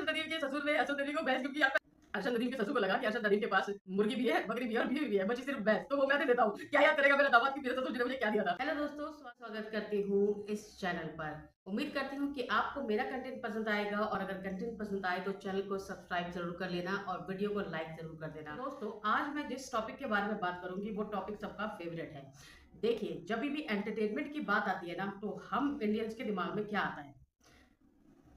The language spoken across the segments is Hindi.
अरशद नदीम के ससुर ने अरशद नदीम को भैंस क्यों किया? अरशद नदीम के ससुर को लगा कि अरशद नदीम के पास मुर्गी भी है, बकरी भी है और बीवी भी है, बची सिर्फ भैंस। तो वो मैं दे देता हूँ। क्या याद करेगा मेरा दामाद कि मेरे ससुर जी ने मुझे क्या दिया था। हेलो दोस्तों, स्वागत करती हूँ इस चैनल पर। उम्मीद करती हूँ कि आपको मेरा कंटेंट पसंद आएगा और अगर कंटेंट पसंद आए तो चैनल को सब्सक्राइब जरूर कर लेना और वीडियो को लाइक जरूर कर देना। दोस्तों, आज मैं जिस टॉपिक के बारे में बात करूंगी वो टॉपिक सबका फेवरेट है। देखिए, जब भी एंटरटेनमेंट की बात आती है ना, तो हम इंडियंस के दिमाग में क्या आता है?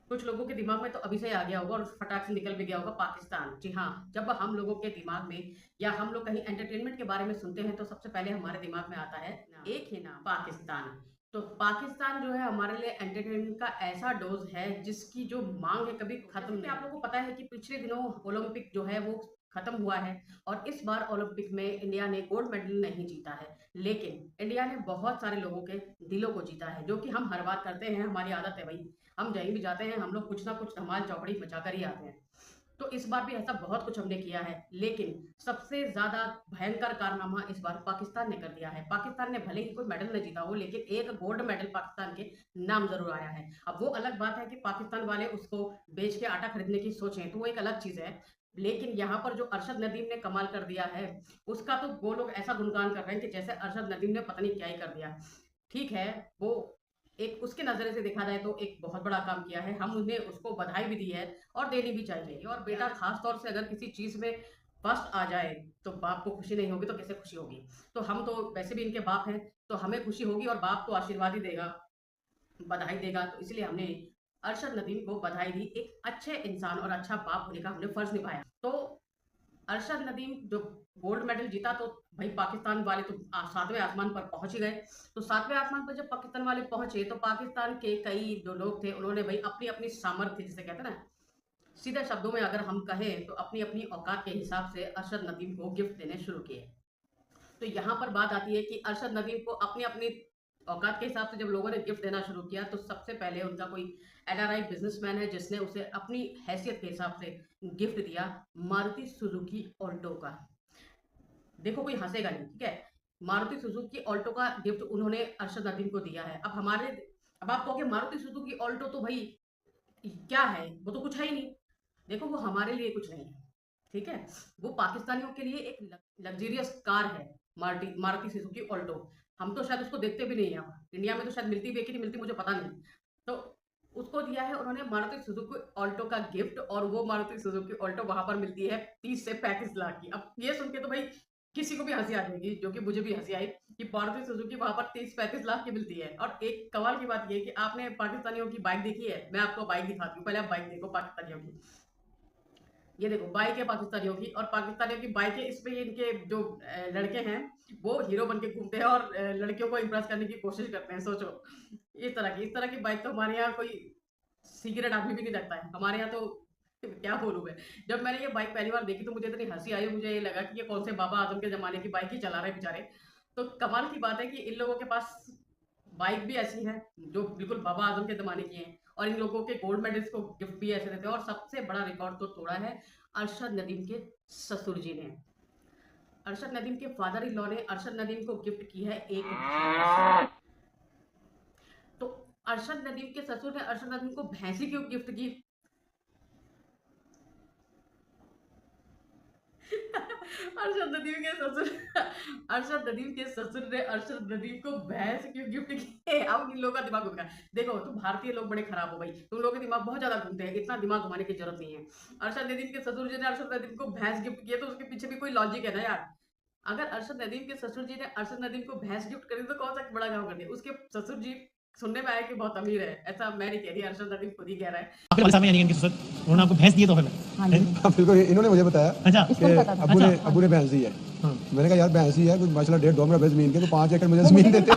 कुछ लोगों के दिमाग में तो अभी से आ गया होगा और फटाक से निकल भी गया होगा, पाकिस्तान। जी हाँ, जब हम लोगों के दिमाग में या हम लोग कहीं एंटरटेनमेंट के बारे में सुनते हैं तो सबसे पहले हमारे दिमाग में आता है एक ही नाम, पाकिस्तान। तो पाकिस्तान जो है हमारे लिए एंटरटेनमेंट का ऐसा डोज है जिसकी जो मांग है कभी खत्म नहीं। आप लोगों को पता है कि पिछले दिनों ओलंपिक जो है वो खत्म हुआ है और इस बार ओलंपिक में इंडिया ने गोल्ड मेडल नहीं जीता है, लेकिन इंडिया ने बहुत सारे लोगों के दिलों को जीता है, जो कि हम हर बार करते हैं। हमारी आदत है भाई, हम कहीं भी जाते हैं हम लोग कुछ ना कुछ धमाल चौपड़ी मचा कर ही आते हैं। तो इस बार भी ऐसा बहुत कुछ हमने किया है, लेकिन सबसे ज्यादा भयंकर कारनामा इस बार पाकिस्तान ने कर दिया है। पाकिस्तान ने भले ही कोई मेडल न जीता हो, लेकिन एक गोल्ड मेडल पाकिस्तान के नाम जरूर आया है। अब वो अलग बात है कि पाकिस्तान वाले उसको बेच के आटा खरीदने की सोचें तो वो एक अलग चीज है, लेकिन यहाँ पर जो अरशद नदीम ने कमाल कर दिया है उसका तो वो लोग ऐसा गुणगान कर रहे हैं कि जैसे अरशद नदीम ने पता नहीं क्या ही कर दिया। ठीक है, वो एक उसके नजरिए से देखा जाए तो एक बहुत बड़ा काम किया है, हम उन्हें उसको बधाई भी दी है और देनी भी चाहिए। और बेटा खास तौर से अगर किसी चीज में फर्स्ट आ जाए तो बाप को खुशी नहीं होगी तो कैसे खुशी होगी? तो हम तो वैसे भी इनके बाप हैं, तो हमें खुशी होगी और बाप तो आशीर्वाद ही देगा, बधाई देगा। तो इसलिए हमने अरशद नदीम को बधाई दी। एक अच्छे इंसान और अच्छा बाप होने का हमने फर्ज निभाया। तो अरशद नदीम जो गोल्ड मेडल जीता तो भाई पाकिस्तान वाले तो सातवें आसमान पर पहुंच ही गए। तो सातवें आसमान पर जब पाकिस्तान वाले पहुंचे तो पाकिस्तान के कई जो लोग थे उन्होंने भाई अपनी अपनी सामर्थ्य, जिसे कहते हैं ना, सीधे शब्दों में अगर हम कहें तो अपनी अपनी औकात के हिसाब से अरशद नदीम को गिफ्ट देने शुरू किए। तो यहाँ पर बात आती है कि अरशद नदीम को अपनी अपनी औकात के हिसाब से जब लोगों ने गिफ्ट देना शुरू किया तो सबसे पहले उनका कोई एनआरआई बिजनेसमैन है जिसने उसे अपनी हैसियत के हिसाब से गिफ्ट दिया, मारुति सुजुकी ऑल्टो का। देखो, कोई हंसेगा नहीं, ठीक है? मारुति सुजुकी ऑल्टो का गिफ्ट उन्होंने अरशद नदीम को दिया है। अब आप कहोगे मारुति सुजुकी ऑल्टो तो भाई क्या है, वो तो कुछ है ही नहीं। देखो, वो हमारे लिए कुछ नहीं है, ठीक है? वो पाकिस्तानियों के लिए एक लग्जरियस कार है, मारुति मारुति सुजुकी ऑल्टो। हम तो शायद उसको देखते भी नहीं है, इंडिया में तो शायद मिलती भी है कि नहीं मिलती मुझे पता नहीं। तो उसको दिया है उन्होंने मारुति सुजुकी ऑल्टो का गिफ्ट, और वो मारुति सुजुकी ऑल्टो वहां पर मिलती है 30 से 35 लाख की। अब ये सुन के तो भाई किसी को भी हंसी आ जाएगी, जो कि मुझे भी हंसी आई कि मारुति सुजुकी वहां पर 30-35 लाख की मिलती है। और एक कमाल की बात ये है कि आपने पाकिस्तानियों की बाइक देखी है? मैं आपको बाइक दिखाती हूँ, पहले आप बाइक देखो पाकिस्तानियों की। ये देखो बाइक है पाकिस्तानियों की, और पाकिस्तानियों की बाइक है, इस पे इनके जो लड़के हैं वो हीरो बन के घूमते हैं और लड़कियों को इम्प्रेस करने की कोशिश करते हैं। सोचो, इस तरह की बाइक तो हमारे यहाँ कोई सिगरेट आदमी भी नहीं रखता है हमारे यहाँ। तो क्या बोलूं मैं, जब मैंने ये बाइक पहली बार देखी तो मुझे इतनी हंसी आई, मुझे ये लगा कि ये कौन से बाबा आजम के जमाने की बाइक ही चला रहे बेचारे। तो कमाल की बात है कि इन लोगों के पास बाइक भी ऐसी है जो बिल्कुल बाबा आजम के जमाने की है, और इन लोगों के गोल्ड मेडल्स को गिफ्ट भी ऐसे देते हैं। और सबसे बड़ा रिकॉर्ड तो तोड़ा है अरशद नदीम के ससुर जी ने। अरशद नदीम के फादर इन लॉ ने अरशद नदीम को गिफ्ट की है एक भैंस। तो अरशद नदीम के ससुर ने अरशद नदीम को भैंसी क्यों गिफ्ट की? अरशद नदीम के ससुर अरशद नदीम के ससुर ने अरशद नदीम को भैंस क्यों गिफ्ट की? अब इन लोगों का दिमाग घूम गया। देखो, तुम भारतीय लोग बड़े खराब हो भाई, तुम लोगों के दिमाग बहुत ज्यादा घूमते हैं, इतना दिमाग घुमाने की जरूरत नहीं है। अरशद नदीम के ससुर जी ने अरशद नदीम को भैंस गिफ्ट किया तो उसके पीछे भी कोई लॉजिक है ना यार। अगर अरशद नदीम के ससुर जी ने अरशद नदीम को भैंस गिफ्ट करी तो कौन सा बड़ा काम कर दिया? उसके ससुर जी सुनने में आया कि बहुत अमीर है, ऐसा मैं नहीं कह रही, अरशद नदीम खुद ही कह रहा है। आपके वाले साहब हैं यानी इनके ससुर, उन्होंने आपको भैंस दी है तोहफे में? हाँ जी। हैं? बिल्कुल, इन्होंने मुझे बताया अच्छा कि अबू ने भैंस दी है। हाँ। मैंने कहा यार भैंस ही है, कुछ माशाल्लाह 1.5-2 मरबे जमीन के, तो 5 एकड़ मुझे जमीन देते।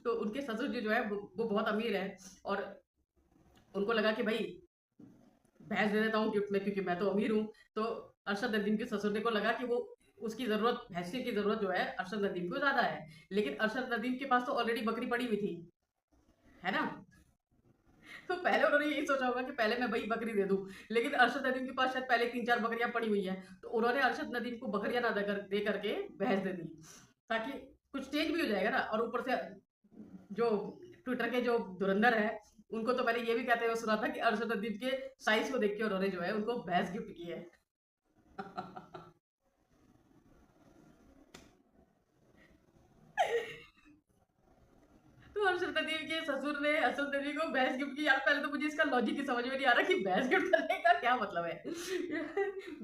तो उनके ससुर जी जो है वो बहुत अमीर है, और उनको लगा कि भाई भैंस दे देता हूँ गिफ्ट में क्योंकि मैं तो अमीर हूँ। तो अरशद नदीम के ससुर को लगा कि वो उसकी जरूरत, भैंसे की जरूरत जो है अरशद नदीम को ज्यादा है, लेकिन अरशद नदीम के पास तो ऑलरेडी बकरी पड़ी हुई थी, है ना? तो पहले उन्होंने यही सोचा होगा कि पहले मैं भाई बकरी दे दूं, लेकिन अरशद नदीम के पास शायद पहले 3-4 बकरियां पड़ी हुई है, तो उन्होंने अरशद नदीम को बकरियां ना दे करके भैंस दे दी, ताकि कुछ चेंज भी हो जाएगा ना। और ऊपर से जो ट्विटर के जो धुरंधर है उनको तो मैंने ये भी कहते हुए सुना था कि अरशद नदीम के साइज को देख के उन्होंने जो है उनको भैंस गिफ्ट की है। तो अरशद नदीम के ससुर ने अरशद नदीम को भैंस गिफ्ट की। यार पहले तो मुझे इसका लॉजिक ही समझ में नहीं आ रहा कि भैंस गिफ्ट करने का क्या मतलब है।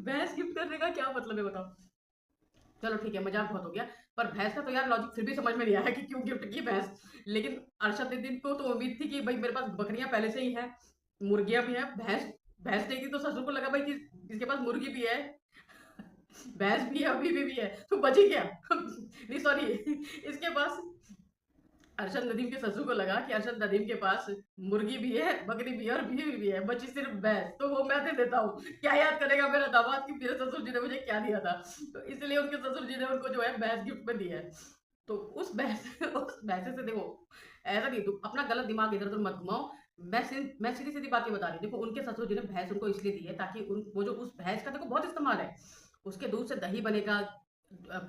भैंस गिफ्ट करने का क्या मतलब है बताओ। चलो ठीक है, मजाक बहुत हो गया। पर भैंस का तो यार लॉजिक फिर भी समझ में नहीं आया कि क्यों गिफ्ट की भैंस। लेकिन अरशद नदीम को तो उम्मीद थी कि भाई मेरे पास बकरियां पहले से ही हैं, मुर्गियां भी हैं, भैंस भैंस नहीं थी तो ससुर को लगा भाई कि इसके पास मुर्गी भी है, भैंस भी है, अभी भी है, तो बच ही गया। नहीं सॉरी, इसके पास अरशद नदीम के ससुर को लगा कि अरशद नदीम के पास मुर्गी भी है, बकरी भी है और बीवी भी है, बची सिर्फ भैंस, तो वो मैं दे देता हूँ। क्या याद करेगा मेरा दामाद कि मेरे ससुर जी ने मुझे क्या दिया था। तो इसलिए उनके ससुर जी ने उनको जो है भैंस गिफ्ट में दी है। तो उस भैंस उस भैंसे से देखो, ऐसा नहीं, तुम अपना गलत दिमाग इधर उधर मत घुमाओ। मैं सीधी सीधी बातें बता रही हूँ। देखो उनके ससुर जी ने भैंस उनको इसलिए दी है ताकि वो जो उस भैंस का देखो बहुत इस्तेमाल है। उसके दूध से दही बनेगा,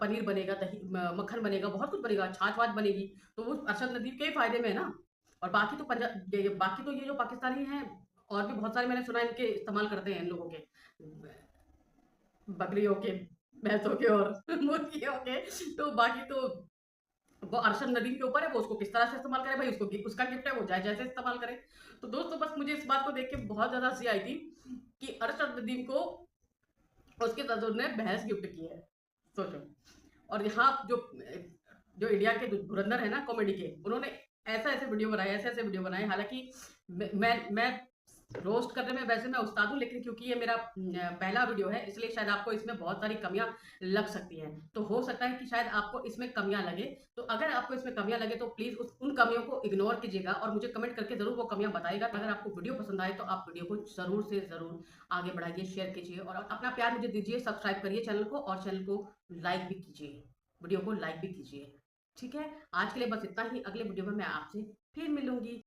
पनीर बनेगा, दही मक्खन बनेगा, बहुत कुछ बनेगा, छाछ वाछ बनेगी। तो वो अरशद नदीम के ही फायदे में है ना। और बाकी तो बाकी तो ये जो पाकिस्तानी हैं और भी बहुत सारे मैंने सुना है इनके इस्तेमाल करते हैं इन लोगों के, बकरियों के, भैंसों के और मुर्गियों के। तो बाकी तो वो अरशद नदीम के ऊपर है, वो उसको किस तरह से इस्तेमाल करे भाई, उसको उसका गिफ्ट है, वो जैसे इस्तेमाल करे। तो दोस्तों बस मुझे इस बात को देख के बहुत ज्यादा हंसी आई थी कि अरशद नदीम को उसके ससुर ने भैंस गिफ्ट की है, सोचो। और यहाँ जो जो इंडिया के जो धुरंधर है ना कॉमेडी के, उन्होंने ऐसा ऐसे वीडियो बनाए, ऐसे ऐसे वीडियो बनाए। हालांकि मैं रोस्ट करने में वैसे मैं उस्ताद हूँ, लेकिन क्योंकि ये मेरा पहला वीडियो है इसलिए शायद आपको इसमें बहुत सारी कमियां लग सकती हैं। तो हो सकता है कि शायद आपको इसमें कमियां लगे। तो अगर आपको इसमें कमियां लगे तो प्लीज उन कमियों को इग्नोर कीजिएगा और मुझे कमेंट करके जरूर वो कमियां बताइएगा। अगर आपको वीडियो पसंद आए तो आप वीडियो को जरूर से जरूर आगे बढ़ाइए, शेयर कीजिए और अपना प्यार मुझे दीजिए। सब्सक्राइब करिए चैनल को और चैनल को लाइक भी कीजिए, वीडियो को लाइक भी कीजिए। ठीक है, आज के लिए बस इतना ही। अगले वीडियो में मैं आपसे फिर मिलूंगी।